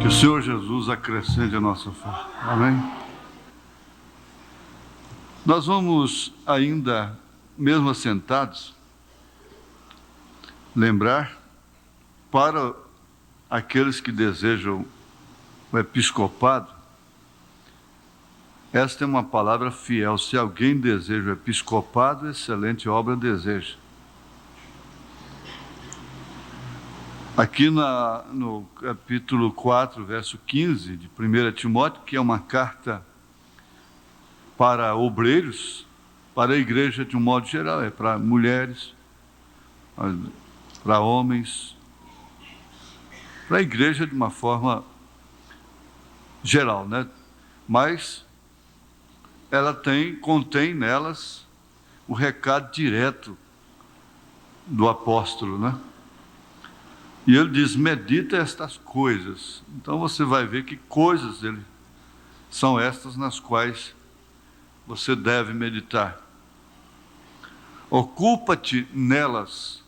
Que o Senhor Jesus acrescente a nossa fé. Amém? Nós vamos ainda, mesmo assentados, lembrar para aqueles que desejam o episcopado, esta é uma palavra fiel. Se alguém deseja o episcopado, excelente obra deseja. Aqui no capítulo 4, verso 15 de 1 Timóteo, que é uma carta para obreiros, para a igreja de um modo geral, é para mulheres, para homens, para a igreja de uma forma geral, né? Mas ela contém nelas o recado direto do apóstolo, né? E ele diz: medita estas coisas. Então você vai ver que coisas são estas nas quais você deve meditar. Ocupa-te nelas,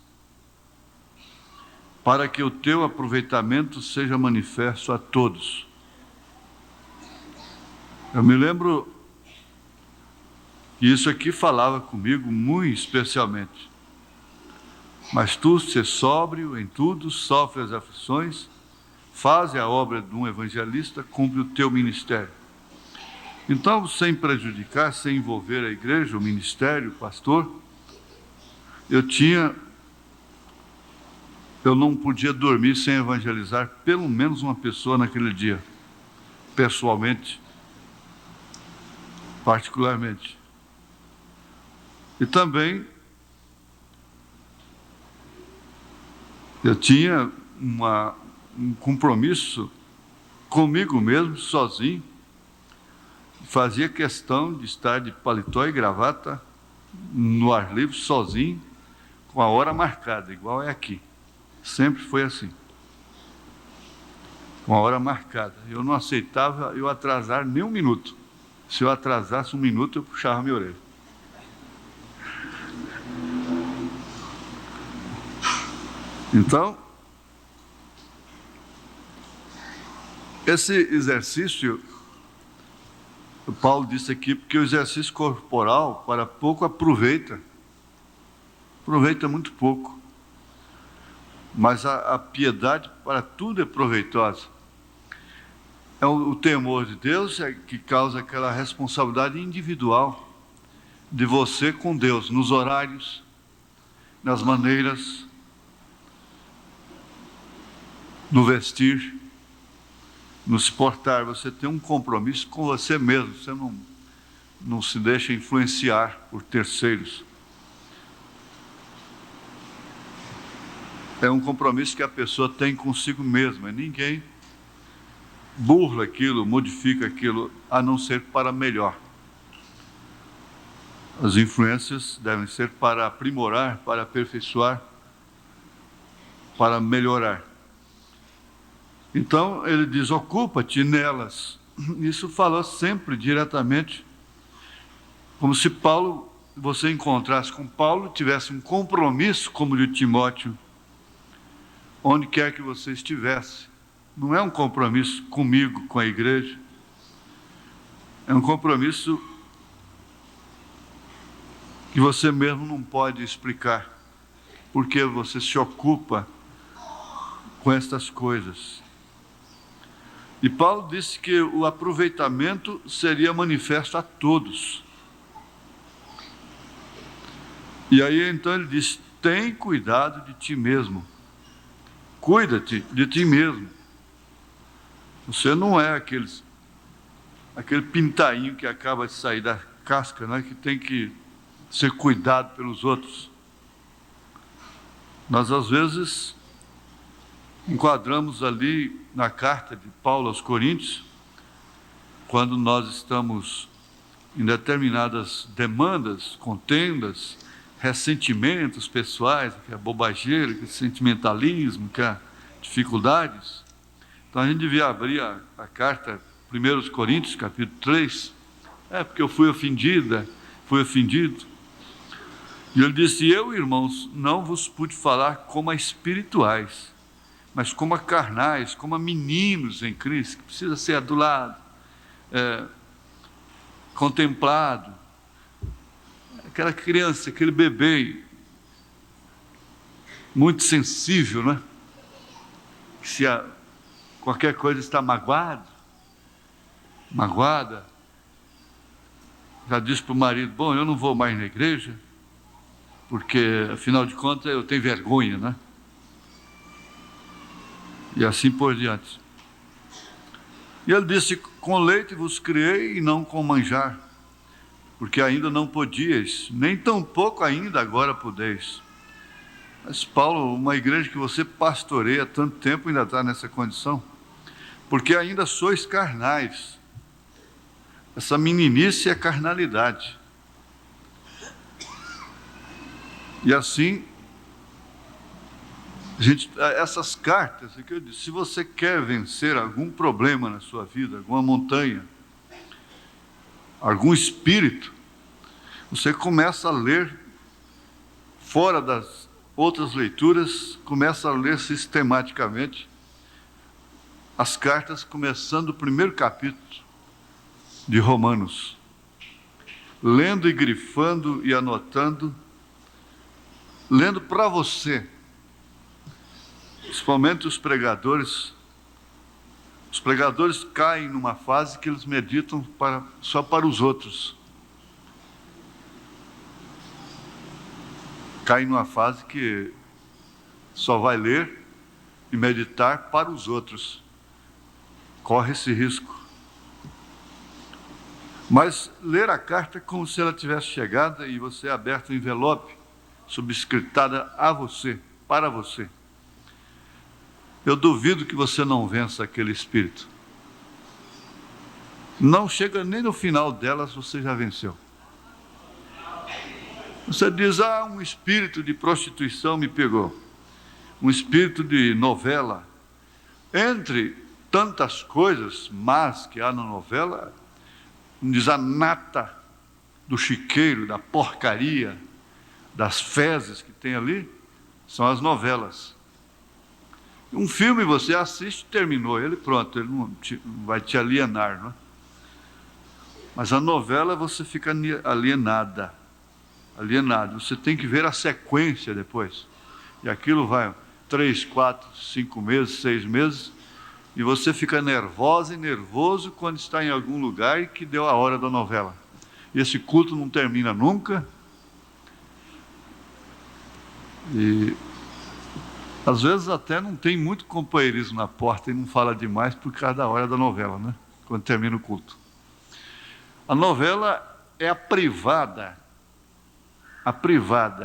para que o teu aproveitamento seja manifesto a todos. Eu me lembro que isso aqui falava comigo muito especialmente. Mas tu, ser sóbrio em tudo, sofre as aflições, faze a obra de um evangelista, cumpre o teu ministério. Então, sem prejudicar, sem envolver a igreja, o ministério, o pastor, eu não podia dormir sem evangelizar pelo menos uma pessoa naquele dia, pessoalmente, particularmente. E também eu tinha um compromisso comigo mesmo, sozinho. Fazia questão de estar de paletó e gravata no ar livre, sozinho, com a hora marcada, igual é aqui. Sempre foi assim. Com a hora marcada. Eu não aceitava eu atrasar nem um minuto. Se eu atrasasse um minuto, eu puxava minha orelha. Então, esse exercício, o Paulo disse aqui, porque o exercício corporal para pouco aproveita muito pouco, mas a piedade para tudo é proveitosa. É o temor de Deus que causa aquela responsabilidade individual de você com Deus, nos horários, nas maneiras, no vestir, no se portar. Você tem um compromisso com você mesmo, você não se deixa influenciar por terceiros. É um compromisso que a pessoa tem consigo mesma, ninguém burla aquilo, modifica aquilo, a não ser para melhor. As influências devem ser para aprimorar, para aperfeiçoar, para melhorar. Então, ele diz: ocupa-te nelas. Isso falou sempre diretamente, como se você encontrasse com Paulo, tivesse um compromisso como o de Timóteo, onde quer que você estivesse. Não é um compromisso comigo, com a igreja, é um compromisso que você mesmo não pode explicar, porque você se ocupa com estas coisas. E Paulo disse que o aproveitamento seria manifesto a todos. E aí então ele diz: tem cuidado de ti mesmo. Cuida-te de ti mesmo. Você não é aquele pintainho que acaba de sair da casca, né, que tem que ser cuidado pelos outros. Nós, às vezes, enquadramos ali na carta de Paulo aos Coríntios, quando nós estamos em determinadas demandas, contendas, ressentimentos pessoais, que é bobageira, que é sentimentalismo, que é dificuldades. Então a gente devia abrir a carta 1 Coríntios, capítulo 3, porque eu fui ofendido. E ele disse: eu, irmãos, não vos pude falar como a espirituais, mas como a carnais, como a meninos em Cristo, que precisa ser adulado, contemplado. Aquela criança, aquele bebê, muito sensível, né? Que se qualquer coisa está magoada, já disse para o marido, bom, eu não vou mais na igreja, porque, afinal de contas, eu tenho vergonha, né? E assim por diante. E ele disse, com leite vos criei e não com manjar, porque ainda não podíeis, nem tampouco ainda agora podeis. Mas Paulo, uma igreja que você pastoreia há tanto tempo ainda está nessa condição, porque ainda sois carnais. Essa meninice é carnalidade. E assim, essas cartas, que eu disse, se você quer vencer algum problema na sua vida, alguma montanha, algum espírito, você começa a ler fora das outras leituras, começa a ler sistematicamente as cartas, começando o primeiro capítulo de Romanos, lendo e grifando e anotando, lendo para você, principalmente os pregadores. Os pregadores caem numa fase que eles meditam só para os outros. Caem numa fase que só vai ler e meditar para os outros. Corre esse risco. Mas ler a carta é como se ela tivesse chegado e você aberto o envelope, subscritada a você, para você. Eu duvido que você não vença aquele espírito. Não chega nem no final delas, você já venceu. Você diz, um espírito de prostituição me pegou. Um espírito de novela. Entre tantas coisas más que há na novela, diz a nata do chiqueiro, da porcaria, das fezes que tem ali, são as novelas. Um filme você assiste, terminou ele, pronto, ele não vai te alienar, não é? Mas a novela você fica alienado. Você tem que ver a sequência depois. E aquilo vai 3, 4, 5 meses, 6 meses, e você fica nervosa e nervoso quando está em algum lugar e que deu a hora da novela. E esse culto não termina nunca. E às vezes até não tem muito companheirismo na porta e não fala demais por causa da hora da novela, né? Quando termina o culto. A novela é a privada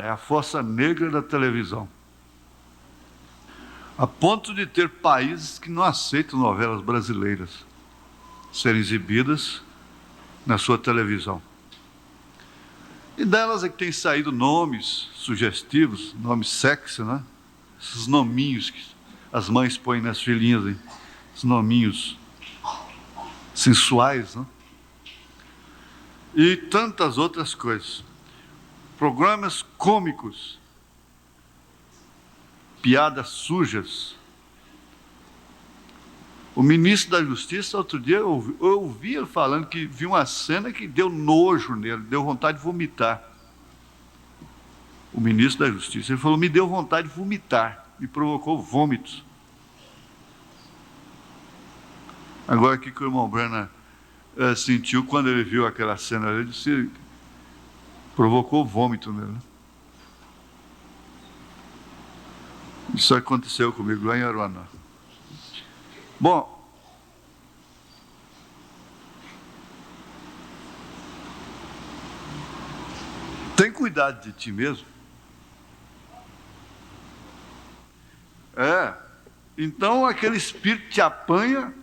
é a fossa negra da televisão. A ponto de ter países que não aceitam novelas brasileiras serem exibidas na sua televisão. E delas é que tem saído nomes sugestivos, nomes sexy, né? Esses nominhos que as mães põem nas filhinhas, hein? Esses nominhos sensuais, né? E tantas outras coisas. Programas cômicos, piadas sujas. O ministro da Justiça, outro dia, eu ouvi ele falando que viu uma cena que deu nojo nele, deu vontade de vomitar. O ministro da Justiça, ele falou, me deu vontade de vomitar, me provocou vômitos. Agora, o que o irmão Branham sentiu quando ele viu aquela cena? Ele disse, provocou vômito nele. Isso aconteceu comigo lá em Aruanã. Bom, tem cuidado de ti mesmo. Então aquele espírito te apanha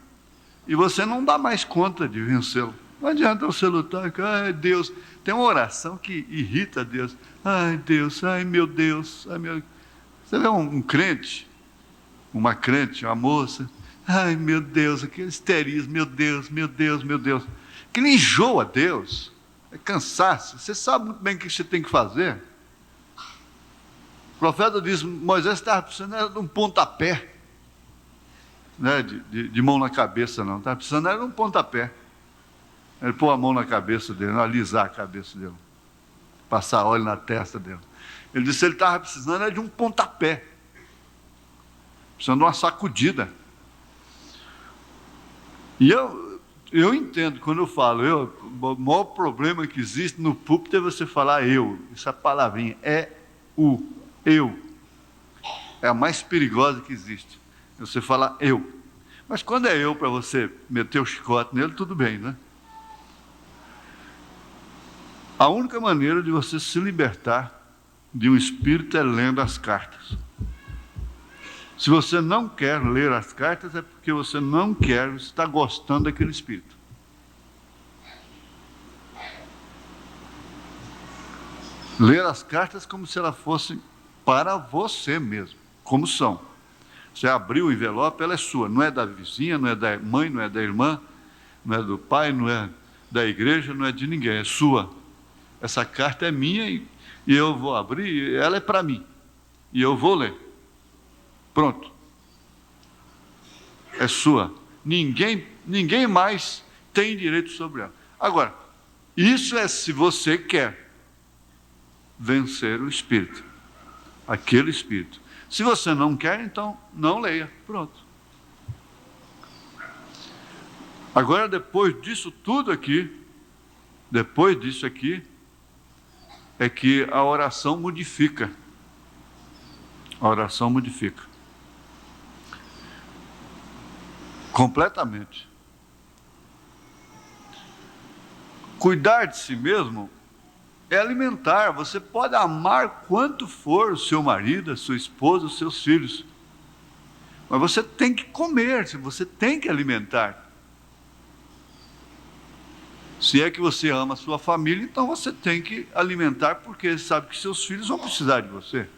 e você não dá mais conta de vencê-lo. Não adianta você lutar com, ai Deus, tem uma oração que irrita Deus. Ai Deus, ai meu Deus, ai meu... Você vê um crente, uma crente, uma moça, ai meu Deus, aquele histerismo, meu Deus, meu Deus, meu Deus. Que nem enjoa Deus, é cansaço. Você sabe muito bem o que você tem que fazer. O profeta diz, Moisés estava precisando de um pontapé. né, de mão na cabeça, não. Estava precisando era um pontapé. Ele pôr a mão na cabeça dele, alisar a cabeça dele, passar óleo na testa dele. Ele disse que ele estava precisando era de um pontapé, precisando de uma sacudida. E eu entendo, quando eu falo o maior problema que existe no púlpito é você falar eu. Essa palavrinha é o eu. É a mais perigosa que existe. Você falar eu. Mas quando é eu para você meter o chicote nele, tudo bem, né? A única maneira de você se libertar de um espírito é lendo as cartas. Se você não quer ler as cartas, é porque você não quer, você está gostando daquele espírito. Ler as cartas como se elas fossem para você mesmo, como são. Você abriu o envelope, ela é sua, não é da vizinha, não é da mãe, não é da irmã, não é do pai, não é da igreja, não é de ninguém, é sua. Essa carta é minha e eu vou abrir, ela é para mim, e eu vou ler. Pronto. É sua. Ninguém mais tem direito sobre ela. Agora, isso é se você quer vencer o espírito, aquele espírito. Se você não quer, então não leia. Pronto. Agora, depois disso tudo aqui, é que a oração modifica. A oração modifica. Completamente. Cuidar de si mesmo é alimentar. Você pode amar quanto for o seu marido, a sua esposa, os seus filhos. Mas você tem que comer, você tem que alimentar. Se é que você ama a sua família, então você tem que alimentar, porque sabe que seus filhos vão precisar de você.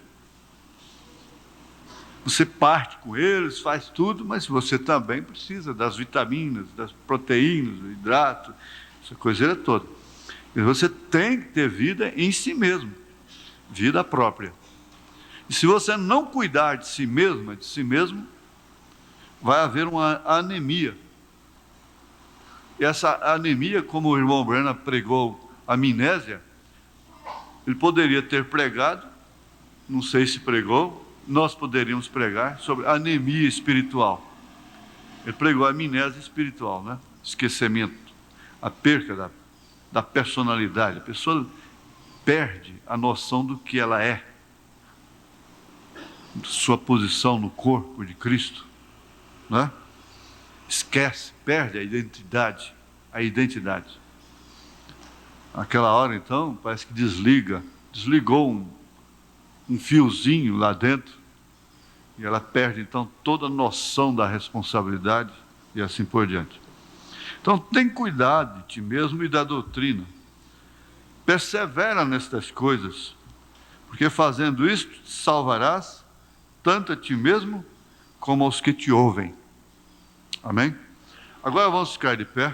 Você parte com eles, faz tudo, mas você também precisa das vitaminas, das proteínas, do hidrato, essa coisa toda. E você tem que ter vida em si mesmo, vida própria. E se você não cuidar de si mesmo, vai haver uma anemia. E essa anemia, como o irmão Branham pregou amnésia, ele poderia ter pregado, não sei se pregou, nós poderíamos pregar sobre anemia espiritual. Ele pregou a amnésia espiritual, né? Esquecimento, a perca da personalidade. A pessoa perde a noção do que ela é, sua posição no corpo de Cristo, né? Esquece, perde a identidade. Naquela hora, então, parece que desligou um fiozinho lá dentro, e ela perde, então, toda a noção da responsabilidade, e assim por diante. Então, tem cuidado de ti mesmo e da doutrina. Persevera nestas coisas, porque fazendo isto, salvarás tanto a ti mesmo, como aos que te ouvem. Amém? Agora vamos ficar de pé.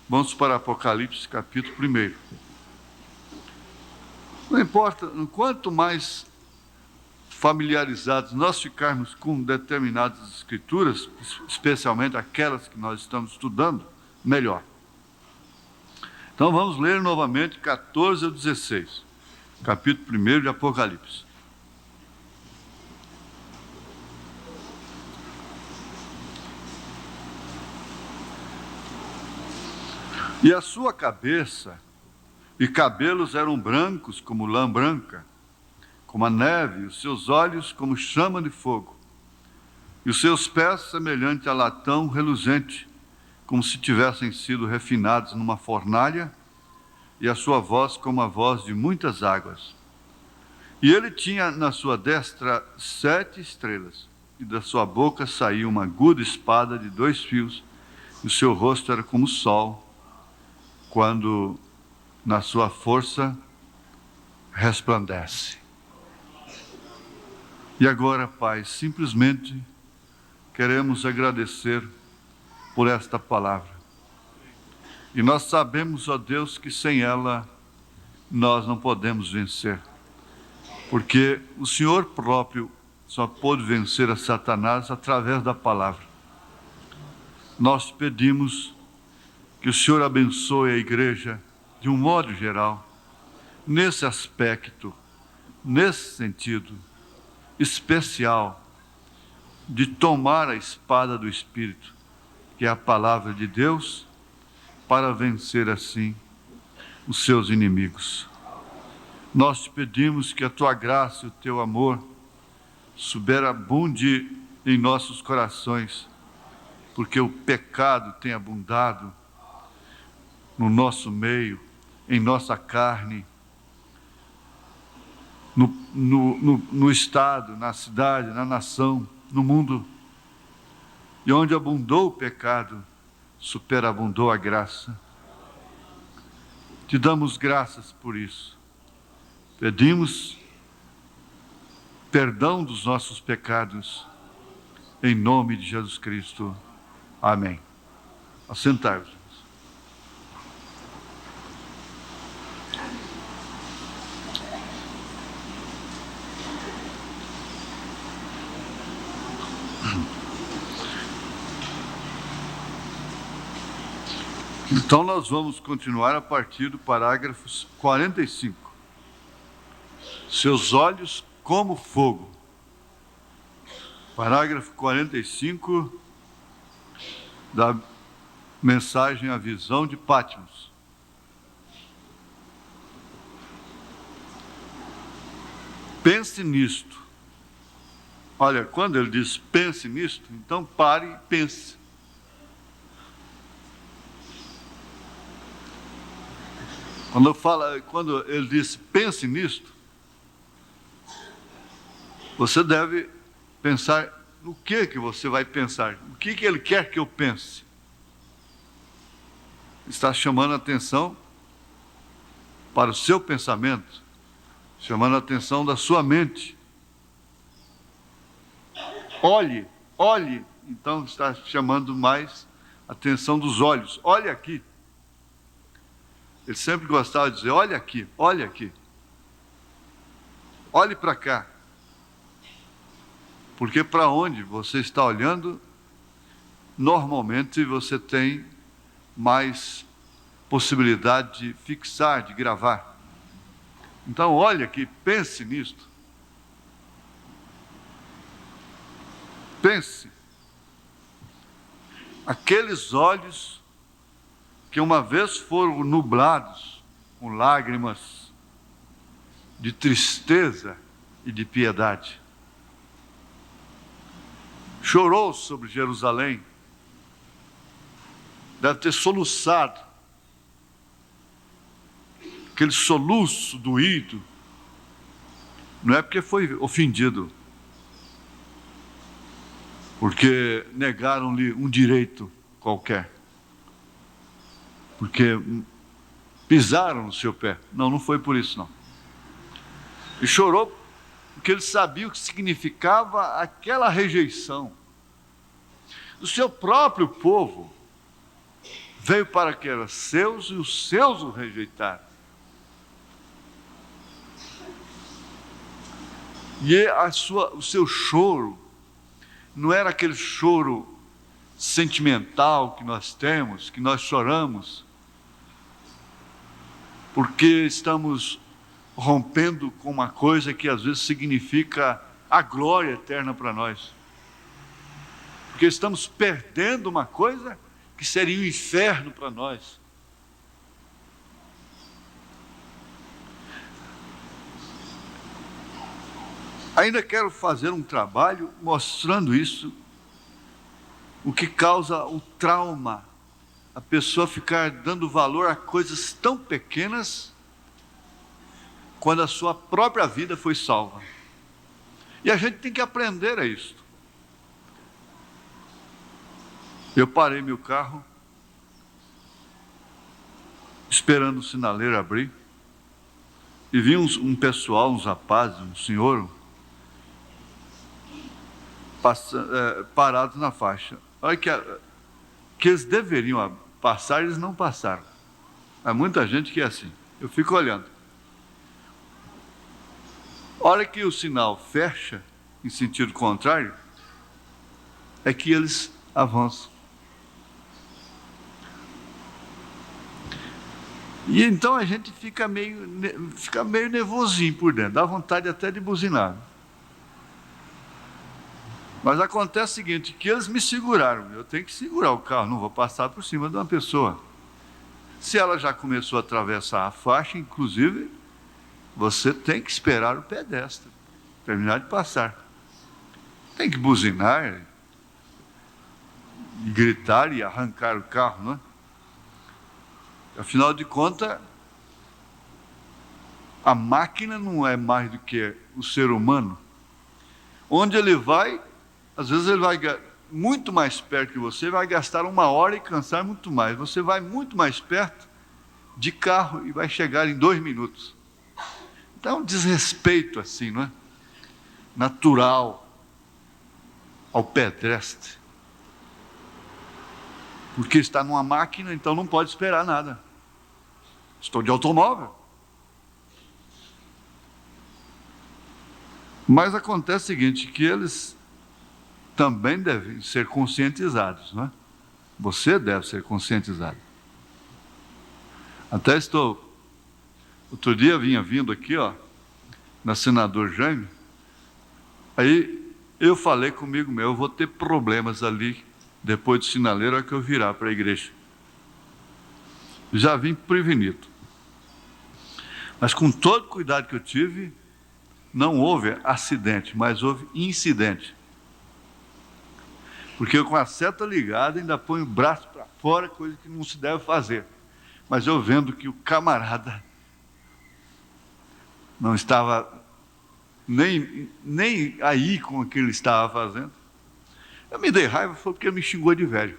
Vamos para Apocalipse, capítulo 1. Não importa, quanto mais familiarizados nós ficarmos com determinadas escrituras, especialmente aquelas que nós estamos estudando, melhor. Então vamos ler novamente 14 ao 16, capítulo 1 de Apocalipse. E a sua cabeça e cabelos eram brancos como lã branca, como a neve, e os seus olhos como chama de fogo, e os seus pés semelhante a latão reluzente, como se tivessem sido refinados numa fornalha, e a sua voz como a voz de muitas águas. E ele tinha na sua destra 7 estrelas, e da sua boca saía uma aguda espada de 2 fios, e o seu rosto era como o sol, quando na sua força resplandece. E agora, Pai, simplesmente queremos agradecer por esta palavra. E nós sabemos, ó Deus, que sem ela nós não podemos vencer, porque o Senhor próprio só pôde vencer a Satanás através da palavra. Nós pedimos que o Senhor abençoe a igreja de um modo geral, nesse aspecto, nesse sentido especial, de tomar a espada do Espírito, que é a palavra de Deus, para vencer assim os seus inimigos. Nós te pedimos que a tua graça e o teu amor superabunde em nossos corações, porque o pecado tem abundado no meio, em nossa carne, no estado, na cidade, na nação, no mundo. E onde abundou o pecado, superabundou a graça. Te damos graças por isso. Pedimos perdão dos nossos pecados, em nome de Jesus Cristo. Amém. Assentai-vos. Então nós vamos continuar a partir do parágrafo 45. Seus olhos como fogo. Parágrafo 45 da mensagem A Visão de Patmos. Pense nisto. Olha, quando ele diz pense nisto, então pare e pense. Quando ele diz pense nisto, você deve pensar no que você vai pensar. O que ele quer que eu pense? Está chamando a atenção para o seu pensamento, chamando a atenção da sua mente. Olhe, então está chamando mais a atenção dos olhos. Olhe aqui. Ele sempre gostava de dizer, olha aqui, olhe para cá. Porque para onde você está olhando, normalmente você tem mais possibilidade de fixar, de gravar. Então, olha aqui, pense nisto. Pense. Aqueles olhos que uma vez foram nublados com lágrimas de tristeza e de piedade. Chorou sobre Jerusalém, deve ter soluçado, aquele soluço doído, não é porque foi ofendido, porque negaram-lhe um direito qualquer, porque pisaram no seu pé. Não foi por isso, não. E chorou porque ele sabia o que significava aquela rejeição do seu próprio povo. Veio para que eram seus e os seus o rejeitaram. E o seu choro não era aquele choro sentimental que nós temos, que nós choramos, porque estamos rompendo com uma coisa que às vezes significa a glória eterna para nós. Porque estamos perdendo uma coisa que seria o inferno para nós. Ainda quero fazer um trabalho mostrando isso, o que causa o trauma, a pessoa ficar dando valor a coisas tão pequenas, quando a sua própria vida foi salva. E a gente tem que aprender a isso. Eu parei meu carro, esperando o sinaleiro abrir, e vi um pessoal, uns rapazes, um senhor, parados na faixa. Olha que eles deveriam passar, eles não passaram. Há muita gente que é assim. Eu fico olhando. A hora que o sinal fecha, em sentido contrário, é que eles avançam. E então a gente fica meio nervosinho por dentro, dá vontade até de buzinar. Mas acontece o seguinte, que eles me seguraram, eu tenho que segurar o carro, não vou passar por cima de uma pessoa. Se ela já começou a atravessar a faixa, inclusive, você tem que esperar o pedestre terminar de passar. Tem que buzinar, e gritar e arrancar o carro, não é? Afinal de contas, a máquina não é mais do que o ser humano. Onde ele vai, às vezes ele vai muito mais perto que você, vai gastar 1 hora e cansar muito mais. Você vai muito mais perto de carro e vai chegar em 2 minutos. Então é um desrespeito assim, não é? Natural ao pedestre. Porque está numa máquina, então não pode esperar nada. Estou de automóvel. Mas acontece o seguinte, que eles também devem ser conscientizados, não é? Você deve ser conscientizado. Até outro dia vinha vindo aqui, ó, na Senador Jaime, aí eu falei comigo mesmo, eu vou ter problemas ali, depois do sinaleiro, é que eu virar para a igreja. Já vim prevenido. Mas com todo o cuidado que eu tive, não houve acidente, mas houve incidente. Porque eu com a seta ligada ainda ponho o braço para fora, coisa que não se deve fazer. Mas eu vendo que o camarada não estava nem aí com o que ele estava fazendo. Eu me dei raiva, foi porque ele me xingou de velho.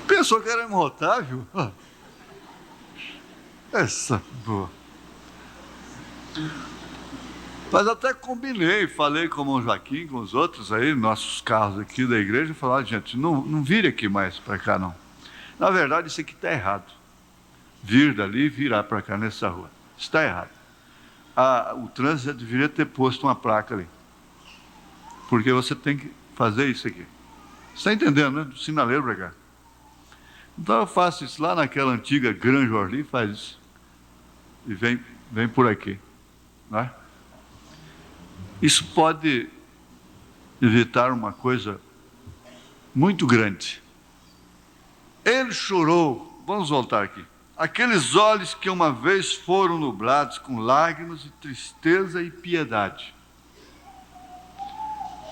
Pensou que era imutável? Essa boa. Mas até combinei, falei com o irmão Joaquim, com os outros aí, nossos carros aqui da igreja, e falaram, gente, não vire aqui mais para cá não. Na verdade, isso aqui está errado. Vir dali e virar para cá nessa rua. Está errado. O trânsito deveria ter posto uma placa ali. Porque você tem que fazer isso aqui. Você está entendendo, né? Do sinaleiro para cá. Então eu faço isso lá naquela antiga Granja Orly, faz isso. E vem por aqui. Não é? Isso pode evitar uma coisa muito grande. Ele chorou, vamos voltar aqui. Aqueles olhos que uma vez foram nublados com lágrimas de tristeza e piedade.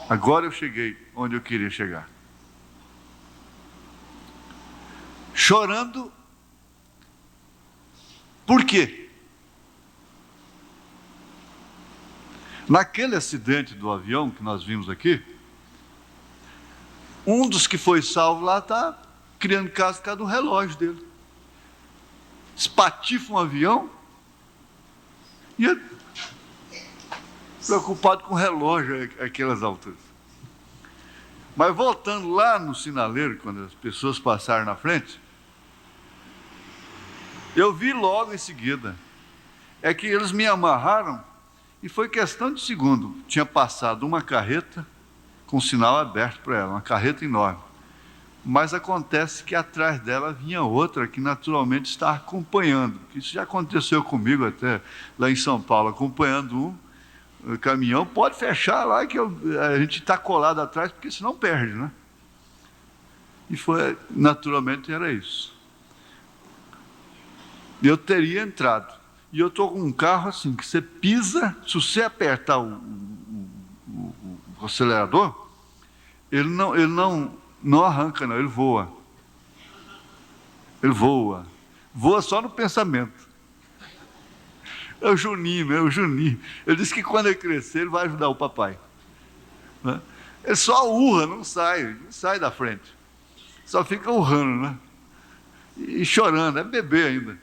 Agora eu cheguei onde eu queria chegar. Chorando, por quê? Naquele acidente do avião que nós vimos aqui, um dos que foi salvo lá está criando caso por causa do relógio dele. Espatifa um avião e ele preocupado com o relógio àquelas alturas. Mas voltando lá no sinaleiro, quando as pessoas passaram na frente, eu vi logo em seguida, é que eles me amarraram e foi questão de segundo. Tinha passado uma carreta com sinal aberto para ela, uma carreta enorme. Mas acontece que atrás dela vinha outra que naturalmente está acompanhando. Isso já aconteceu comigo até lá em São Paulo, acompanhando um caminhão, pode fechar lá que a gente está colado atrás, porque senão perde, né? E foi, naturalmente era isso. Eu teria entrado. E eu estou com um carro assim, que você pisa, se você apertar o acelerador, ele não arranca, não, ele voa. Ele voa. Voa só no pensamento. É o Juninho, é o Juninho. Ele disse que quando ele crescer, ele vai ajudar o papai. Né? Ele só urra, não sai da frente. Só fica urrando, né? E chorando, é bebê ainda.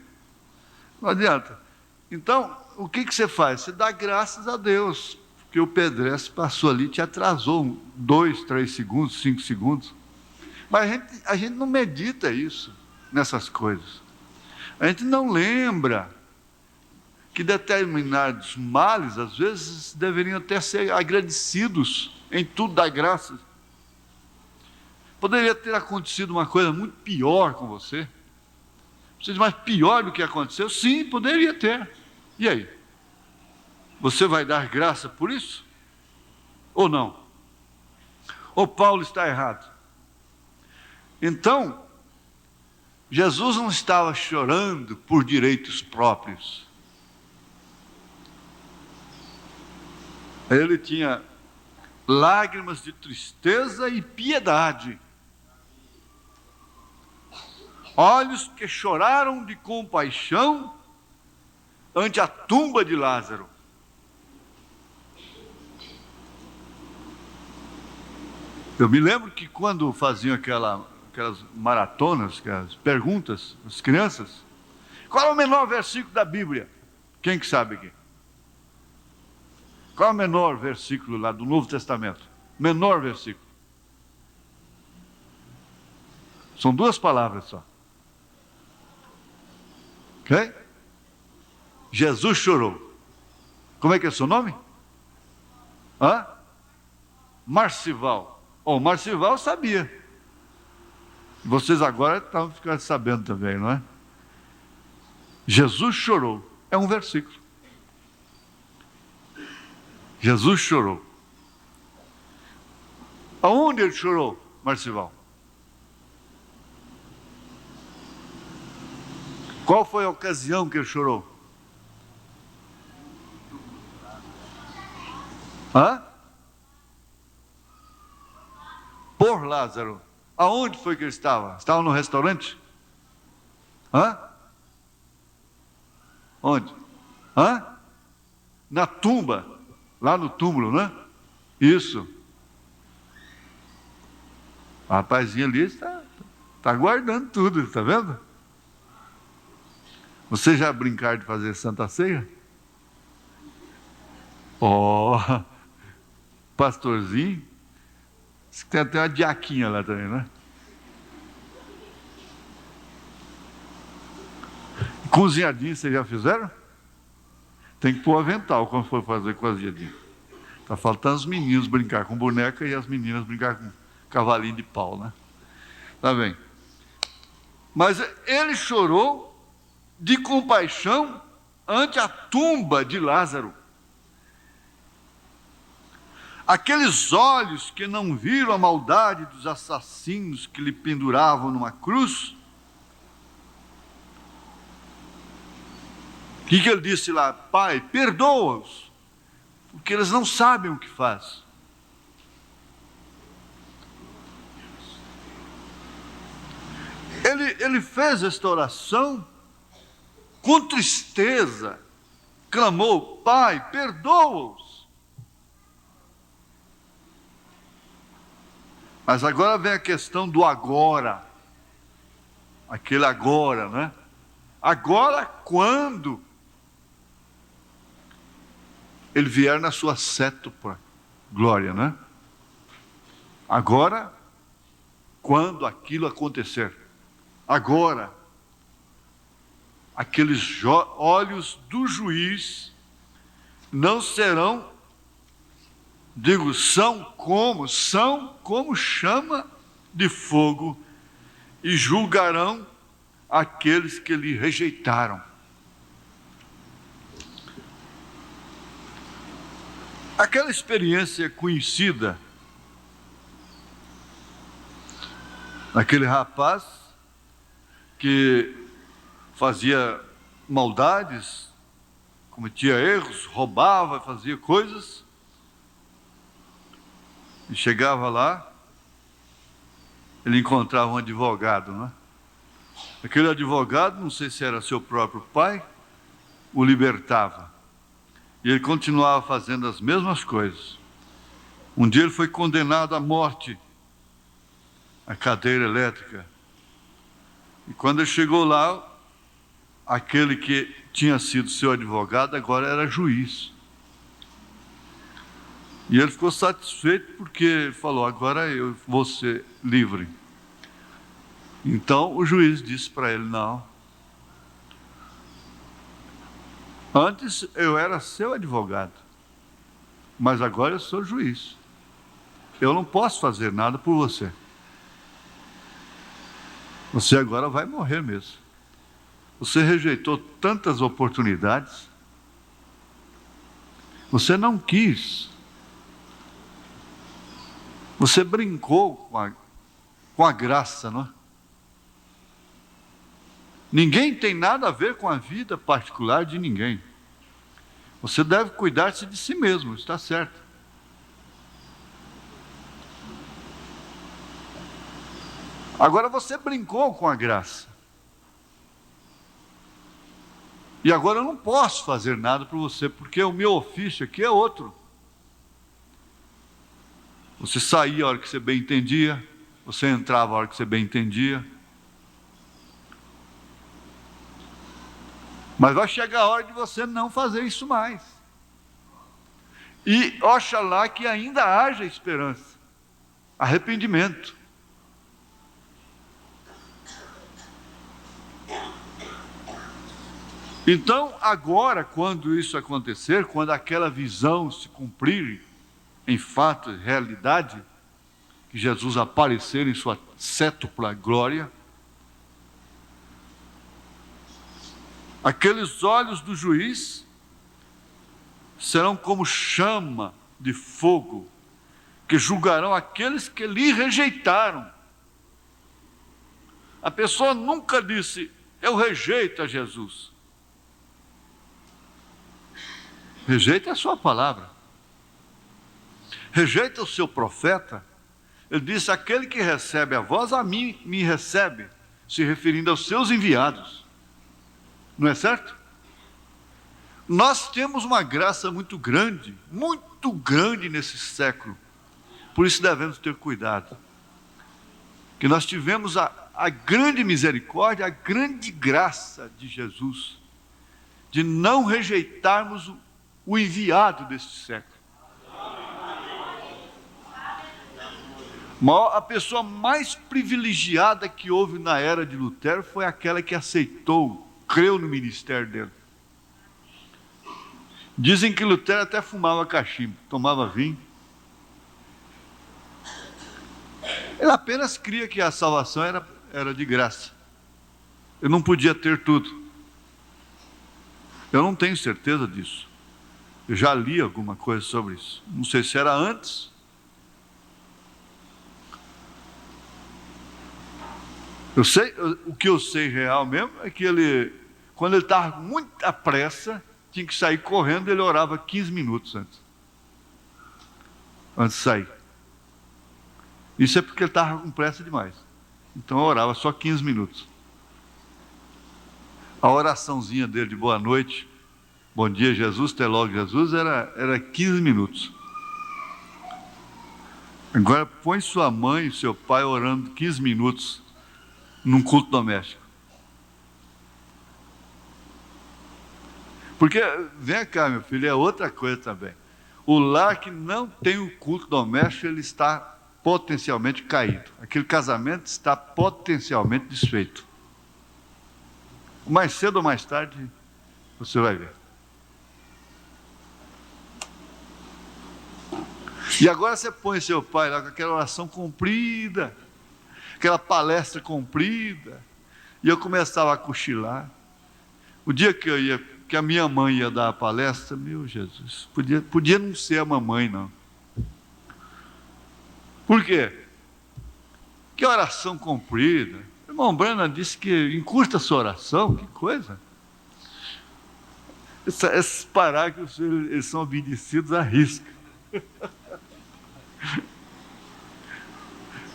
Não adianta. Então, o que você faz? Você dá graças a Deus, porque o pedestre passou ali, te atrasou 2, 3 segundos, 5 segundos. Mas a gente não medita isso, nessas coisas. A gente não lembra que determinados males, às vezes, deveriam até ser agradecidos em tudo, dar graças. Poderia ter acontecido uma coisa muito pior com você. Você diz, mas pior do que aconteceu? Sim, poderia ter. E aí? Você vai dar graça por isso? Ou não? Ou Paulo está errado? Então, Jesus não estava chorando por direitos próprios. Ele tinha lágrimas de tristeza e piedade. Olhos que choraram de compaixão ante a tumba de Lázaro. Eu me lembro que quando faziam aquelas maratonas, aquelas perguntas, as crianças, qual é o menor versículo da Bíblia? Quem que sabe aqui? Qual é o menor versículo lá do Novo Testamento? Menor versículo. São 2 palavras só. Ok? Jesus chorou. Como é que é seu nome? Hã? Marcival. Oh, Marcival sabia. Vocês agora estão ficando sabendo também, não é? Jesus chorou. É um versículo. Jesus chorou. Aonde ele chorou, Marcival? Qual foi a ocasião que ele chorou? Hã? Por Lázaro. Aonde foi que ele estava? Estava no restaurante? Hã? Onde? Hã? Na tumba. Lá no túmulo, né? Isso. O rapazinho ali está guardando tudo, está vendo? Você já brincaram de fazer Santa Ceia? Ó, pastorzinho. Tem até uma diaquinha lá também, né? Cozinhadinho, vocês já fizeram? Tem que pôr avental quando for fazer cozinhadinho. Está faltando os meninos brincar com boneca e as meninas brincar com cavalinho de pau, né? Tá bem. Mas ele chorou de compaixão ante a tumba de Lázaro. Aqueles olhos que não viram a maldade dos assassinos que lhe penduravam numa cruz. O que ele disse lá? Pai, perdoa-os, porque eles não sabem o que fazem. Ele fez esta oração com tristeza, clamou, Pai, perdoa-os. Mas agora vem a questão do agora, aquele agora, né? Agora, quando ele vier na sua sétupla glória, né? Agora, quando aquilo acontecer, agora, aqueles olhos do juiz não serão, são como chama de fogo e julgarão aqueles que lhe rejeitaram. Aquela experiência conhecida, aquele rapaz que fazia maldades, cometia erros, roubava, fazia coisas, e chegava lá, ele encontrava um advogado, né? Aquele advogado, não sei se era seu próprio pai, o libertava. E ele continuava fazendo as mesmas coisas. Um dia ele foi condenado à morte, à cadeira elétrica. E quando ele chegou lá, aquele que tinha sido seu advogado agora era juiz. E ele ficou satisfeito porque falou, agora eu vou ser livre. Então o juiz disse para ele, não, Antes eu era seu advogado, mas agora eu sou juiz. Eu não posso fazer nada por você. Você agora vai morrer mesmo. Você rejeitou tantas oportunidades. Você não quis. Você brincou com a graça, não é? Ninguém tem nada a ver com a vida particular de ninguém. Você deve cuidar-se de si mesmo, está certo. Agora você brincou com a graça. E agora eu não posso fazer nada por você, porque o meu ofício aqui é outro. Você saía a hora que você bem entendia, você entrava a hora que você bem entendia. Mas vai chegar a hora de você não fazer isso mais. E oxalá que ainda haja esperança, arrependimento. Então, agora, quando isso acontecer, quando aquela visão se cumprir em fato e realidade, que Jesus aparecer em sua cétupla glória, aqueles olhos do juiz serão como chama de fogo, que julgarão aqueles que lhe rejeitaram. A pessoa nunca disse, eu rejeito a Jesus. Rejeita a sua palavra. Rejeita o seu profeta. Ele disse, aquele que recebe a vós, a mim me recebe, se referindo aos seus enviados. Não é certo? Nós temos uma graça muito grande nesse século. Por isso devemos ter cuidado. Que nós tivemos a grande misericórdia, a grande graça de Jesus, de não rejeitarmos o enviado deste século. A pessoa mais privilegiada que houve na era de Lutero foi aquela que aceitou, creu no ministério dele. Dizem que Lutero até fumava cachimbo, tomava vinho. Ele apenas cria que a salvação era de graça. Ele não podia ter tudo. Eu não tenho certeza disso. Eu já li alguma coisa sobre isso. Não sei se era antes. O que eu sei real mesmo é que quando ele estava com muita pressa, tinha que sair correndo, ele orava 15 minutos antes de sair. Isso é porque ele estava com pressa demais. Então eu orava só 15 minutos. A oraçãozinha dele de boa noite, bom dia Jesus, até logo Jesus, era 15 minutos. Agora põe sua mãe e seu pai orando 15 minutos num culto doméstico. Porque, vem cá meu filho, é outra coisa também. O lar que não tem o culto doméstico, ele está potencialmente caído. Aquele casamento está potencialmente desfeito. Mais cedo ou mais tarde, você vai ver. E agora você põe seu pai lá com aquela oração comprida, aquela palestra comprida, e eu começava a cochilar. O dia que a minha mãe ia dar a palestra, meu Jesus, podia não ser a mamãe, não. Por quê? Que oração comprida. O irmão Brana disse que encurta a sua oração, que coisa. Esses parágrafos, eles são obedecidos à risca.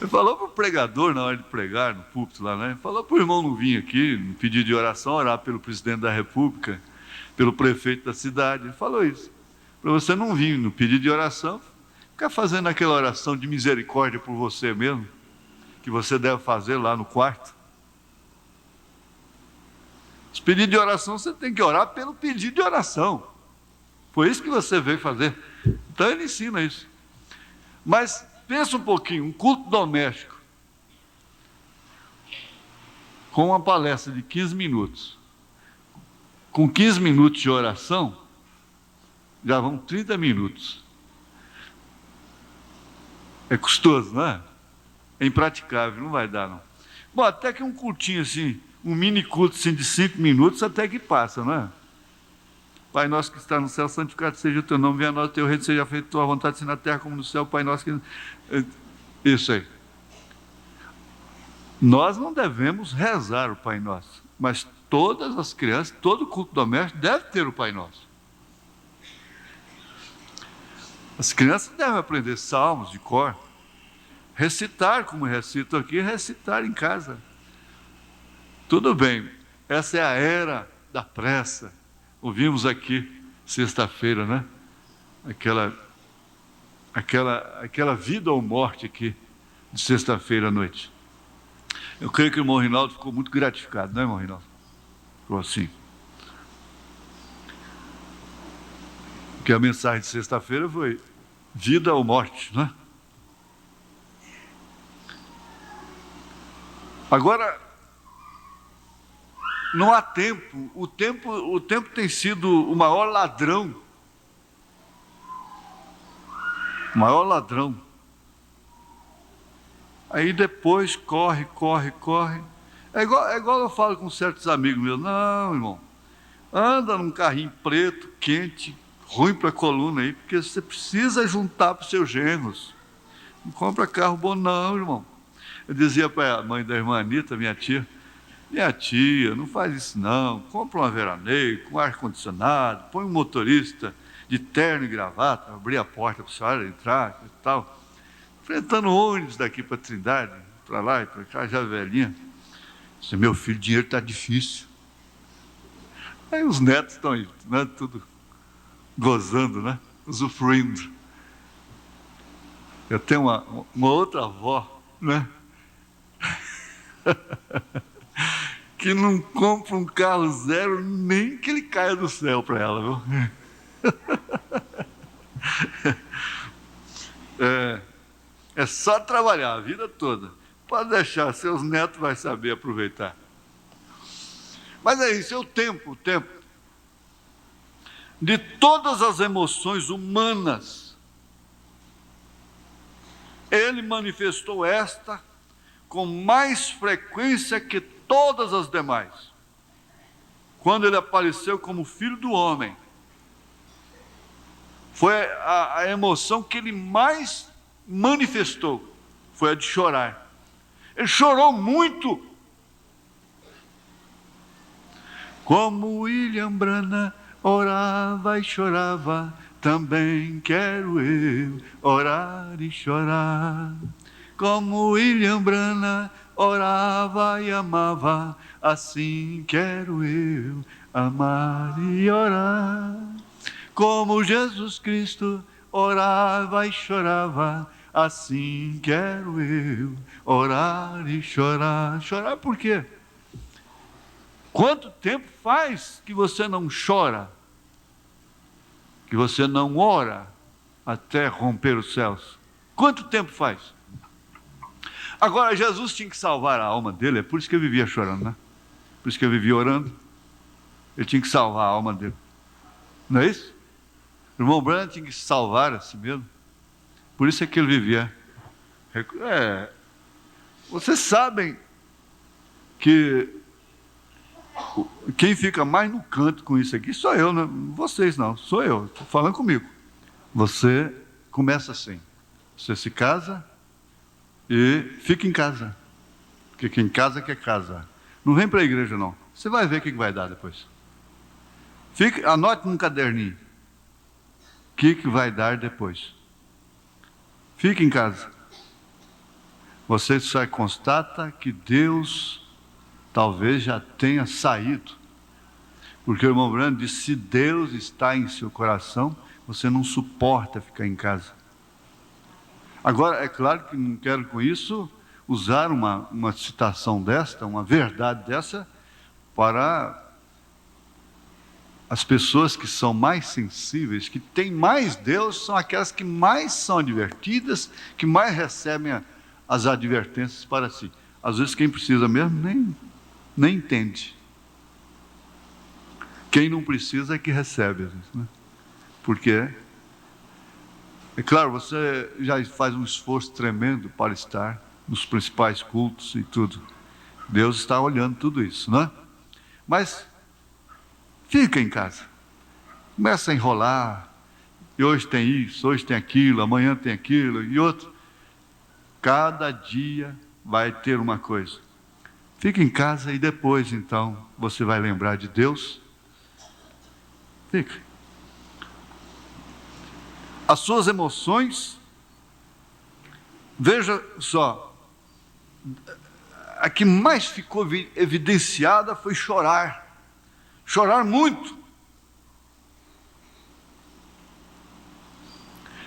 Ele falou para o pregador, na hora de pregar no púlpito lá, né? Falou para o irmão não vir aqui, no pedido de oração, orar pelo presidente da República, pelo prefeito da cidade. Ele falou isso. Para você não vir no pedido de oração, ficar fazendo aquela oração de misericórdia por você mesmo, que você deve fazer lá no quarto. Os pedidos de oração, você tem que orar pelo pedido de oração. Foi isso que você veio fazer. Então ele ensina isso. Mas pensa um pouquinho, um culto doméstico, com uma palestra de 15 minutos, Com 15 minutos de oração, já vão 30 minutos. É custoso, não é? É impraticável, não vai dar, não. Bom, até que um cultinho assim, um mini culto assim, de 5 minutos, até que passa, não é? Pai nosso que está no céu, santificado seja o teu nome, venha a nós o teu reino, seja feita a tua vontade, assim na terra como no céu. Pai nosso que... Isso aí. Nós não devemos rezar o Pai Nosso, mas todas as crianças, todo culto doméstico deve ter o Pai Nosso. As crianças devem aprender salmos de cor, recitar como recito aqui, recitar em casa. Tudo bem, essa é a era da pressa. Ouvimos aqui sexta-feira, né? Aquela vida ou morte aqui de sexta-feira à noite. Eu creio que o irmão Rinaldo ficou muito gratificado, não é, irmão Rinaldo? Ficou assim. Porque a mensagem de sexta-feira foi vida ou morte, não é? Agora, não há tempo. O tempo tem sido o maior ladrão. O maior ladrão. Aí depois corre. É igual eu falo com certos amigos meus. Não, irmão, anda num carrinho preto, quente, ruim para a coluna aí, porque você precisa juntar para os seus genros. Não compra carro bom não, irmão. Eu dizia para a mãe da irmã Anitta, minha tia, não faz isso não, compra uma veraneio com ar-condicionado, põe um motorista de terno e gravata, abrir a porta para a senhora entrar e tal. Enfrentando ônibus daqui para Trindade, para lá e para cá, já velhinha. Disse, meu filho, o dinheiro está difícil. Aí os netos estão aí, né, tudo gozando, né, usufruindo. Eu tenho uma outra avó, né, que não compra um carro zero nem que ele caia do céu para ela, viu? É só trabalhar a vida toda. Pode deixar, seus netos vão saber aproveitar. Mas é isso, é o tempo. De todas as emoções humanas, ele manifestou esta com mais frequência que todas as demais. Quando ele apareceu como Filho do Homem, foi a emoção que ele mais manifestou, foi a de chorar. Ele chorou muito. Como William Branham orava e chorava, também quero eu orar e chorar. Como William Branham orava e amava, assim quero eu amar e orar. Como Jesus Cristo orava e chorava, assim quero eu orar e chorar. Chorar por quê? Quanto tempo faz que você não chora? Que você não ora até romper os céus? Quanto tempo faz? Agora, Jesus tinha que salvar a alma dele, é por isso que ele vivia chorando, né? Por isso que ele vivia orando. Ele tinha que salvar a alma dele. Não é isso? O irmão Branham tinha que salvar a si mesmo. Por isso é que ele vivia. Vocês sabem que quem fica mais no canto com isso aqui sou eu, não vocês não, sou eu, estou falando comigo. Você começa assim, você se casa e fica em casa, porque quem casa quer casar. Não vem para a igreja não, você vai ver o que vai dar depois. Anote num caderninho, o que vai dar depois. Fique em casa. Você só constata que Deus talvez já tenha saído. Porque o irmão Branham disse, se Deus está em seu coração, você não suporta ficar em casa. Agora, é claro que não quero com isso usar uma citação desta, uma verdade dessa, para as pessoas que são mais sensíveis, que têm mais Deus, são aquelas que mais são advertidas, que mais recebem as advertências para si. Às vezes quem precisa mesmo nem entende. Quem não precisa é que recebe, às vezes, né? Porque, é claro, você já faz um esforço tremendo para estar nos principais cultos e tudo. Deus está olhando tudo isso, né? Mas fica em casa. Começa a enrolar. E hoje tem isso, hoje tem aquilo, amanhã tem aquilo e outro. Cada dia vai ter uma coisa. Fica em casa e depois, então, você vai lembrar de Deus. Fica. As suas emoções, veja só, a que mais ficou evidenciada foi chorar. Chorar muito.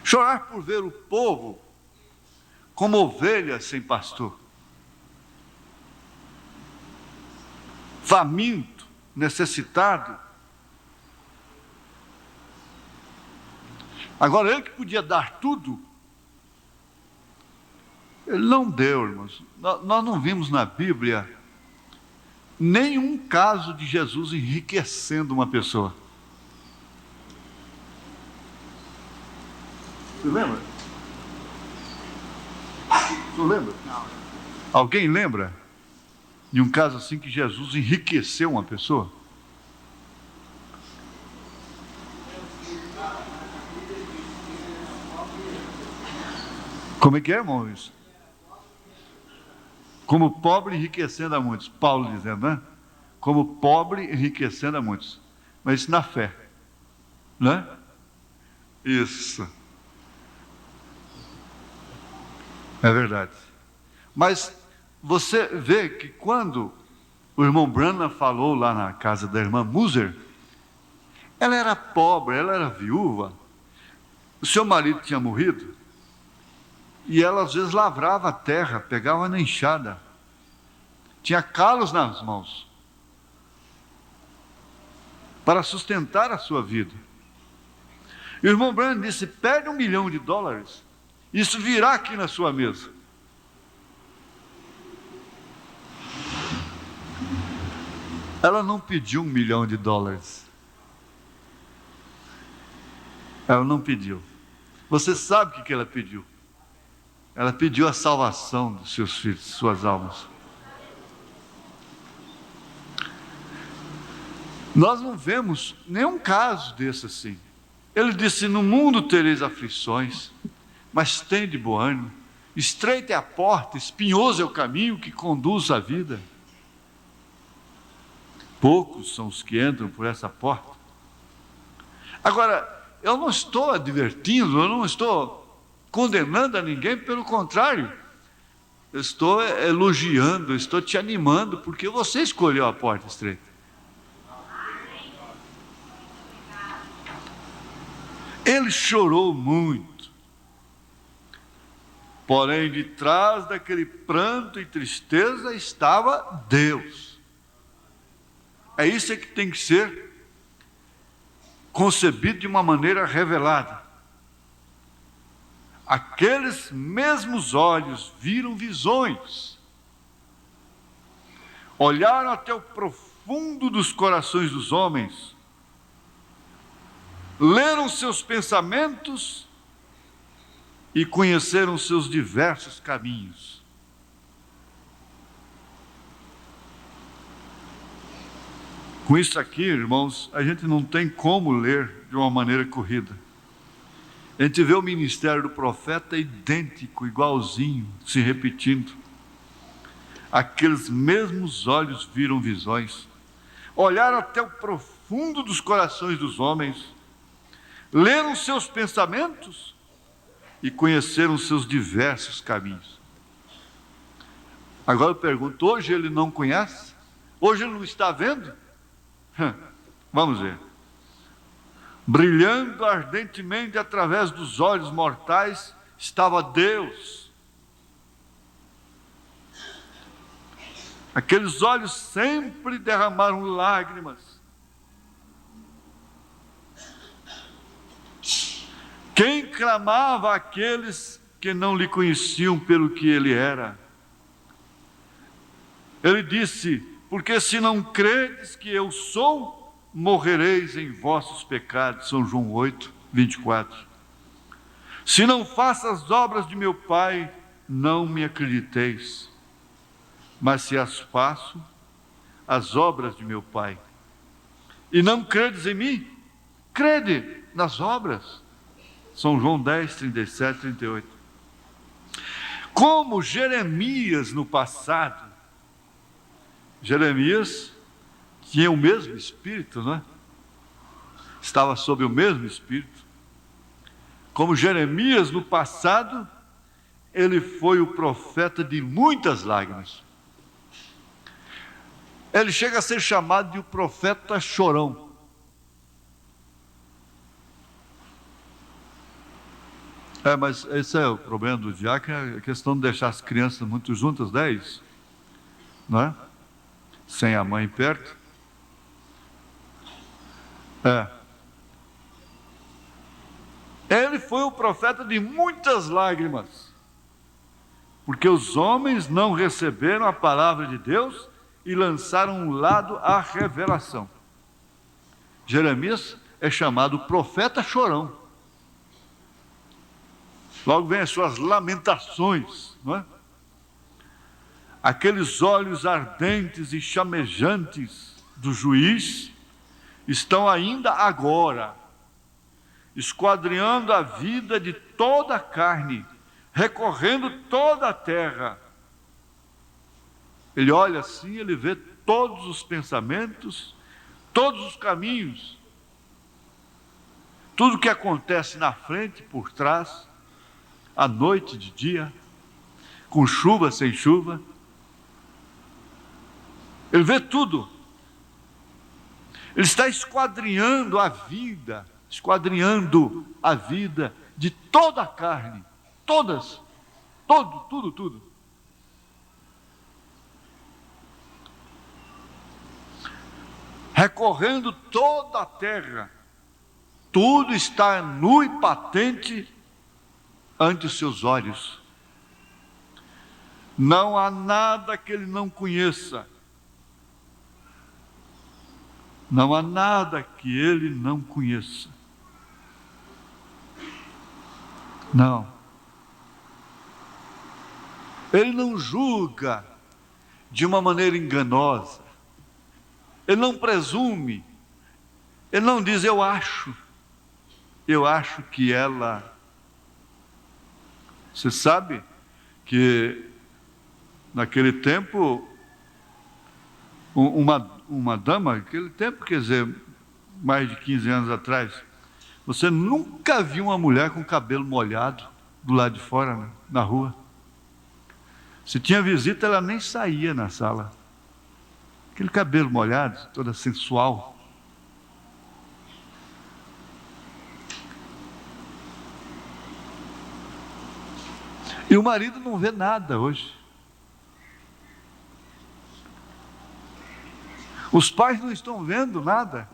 Chorar por ver o povo como ovelhas sem pastor. Faminto, necessitado. Agora, ele que podia dar tudo, ele não deu, irmãos. Nós não vimos na Bíblia nenhum caso de Jesus enriquecendo uma pessoa. Você lembra? Você lembra? Não. Alguém lembra de um caso assim que Jesus enriqueceu uma pessoa? Como é que é, irmão, isso? Como pobre enriquecendo a muitos. Paulo dizendo, né? Como pobre enriquecendo a muitos. Mas isso na fé, né? Isso. É verdade. Mas você vê que quando o irmão Branham falou lá na casa da irmã Muser, ela era pobre, ela era viúva, o seu marido tinha morrido, e ela às vezes lavrava a terra, pegava na enxada, tinha calos nas mãos, para sustentar a sua vida. E o irmão Branham disse, pede $1 milhão, isso virá aqui na sua mesa. Ela não pediu $1 milhão. Ela não pediu. Você sabe o que ela pediu? Ela pediu a salvação dos seus filhos, suas almas. Nós não vemos nenhum caso desse assim. Ele disse, no mundo tereis aflições, mas tende bom ânimo. Estreita é a porta, espinhoso é o caminho que conduz à vida. Poucos são os que entram por essa porta. Agora, eu não estou advertindo, eu não estou condenando a ninguém, pelo contrário, eu estou elogiando, eu estou te animando, porque você escolheu a porta estreita. Ele chorou muito, porém de trás daquele pranto e tristeza estava Deus. É isso que tem que ser concebido de uma maneira revelada. Aqueles mesmos olhos viram visões, olharam até o profundo dos corações dos homens, leram seus pensamentos e conheceram seus diversos caminhos. Com isso aqui, irmãos, a gente não tem como ler de uma maneira corrida. A gente vê o ministério do profeta idêntico, igualzinho, se repetindo. Aqueles mesmos olhos viram visões, olharam até o profundo dos corações dos homens, leram seus pensamentos e conheceram seus diversos caminhos. Agora eu pergunto, hoje ele não conhece? Hoje ele não está vendo? Vamos ver. Brilhando ardentemente através dos olhos mortais estava Deus. Aqueles olhos sempre derramaram lágrimas. Quem clamava àqueles que não lhe conheciam pelo que ele era? Ele disse, porque se não credes que eu sou, morrereis em vossos pecados. São João 8, 24. Se não faço as obras de meu Pai, não me acrediteis. Mas se as faço, as obras de meu Pai, e não credes em mim, crede nas obras. São João 10, 37, 38. Como Jeremias no passado, Jeremias tinha o mesmo espírito, não é? Estava sob o mesmo espírito. Como Jeremias no passado, ele foi o profeta de muitas lágrimas. Ele chega a ser chamado de o profeta chorão. Mas esse é o problema do diácono, a questão de deixar as crianças muito juntas, 10, não é? Sem a mãe perto. Ele foi o profeta de muitas lágrimas, porque os homens não receberam a palavra de Deus e lançaram um lado a revelação. Jeremias é chamado profeta chorão. Logo vem as suas lamentações, não é? Aqueles olhos ardentes e chamejantes do juiz estão ainda agora esquadrinhando a vida de toda a carne, recorrendo toda a terra. Ele olha assim, ele vê todos os pensamentos, todos os caminhos, tudo que acontece na frente, por trás, à noite, de dia, com chuva, sem chuva. Ele vê tudo. Ele está esquadrinhando a vida de toda a carne, todas, tudo. Recorrendo toda a terra, tudo está nu e patente ante os seus olhos. Não há nada que ele não conheça. Não há nada que ele não conheça. Não. Ele não julga de uma maneira enganosa. Ele não presume. Ele não diz, eu acho que ela... Você sabe que naquele tempo, uma dama, naquele tempo, quer dizer, mais de 15 anos atrás, você nunca viu uma mulher com cabelo molhado do lado de fora, né, na rua. Se tinha visita, ela nem saía na sala. Aquele cabelo molhado, toda sensual. E o marido não vê nada hoje. Os pais não estão vendo nada.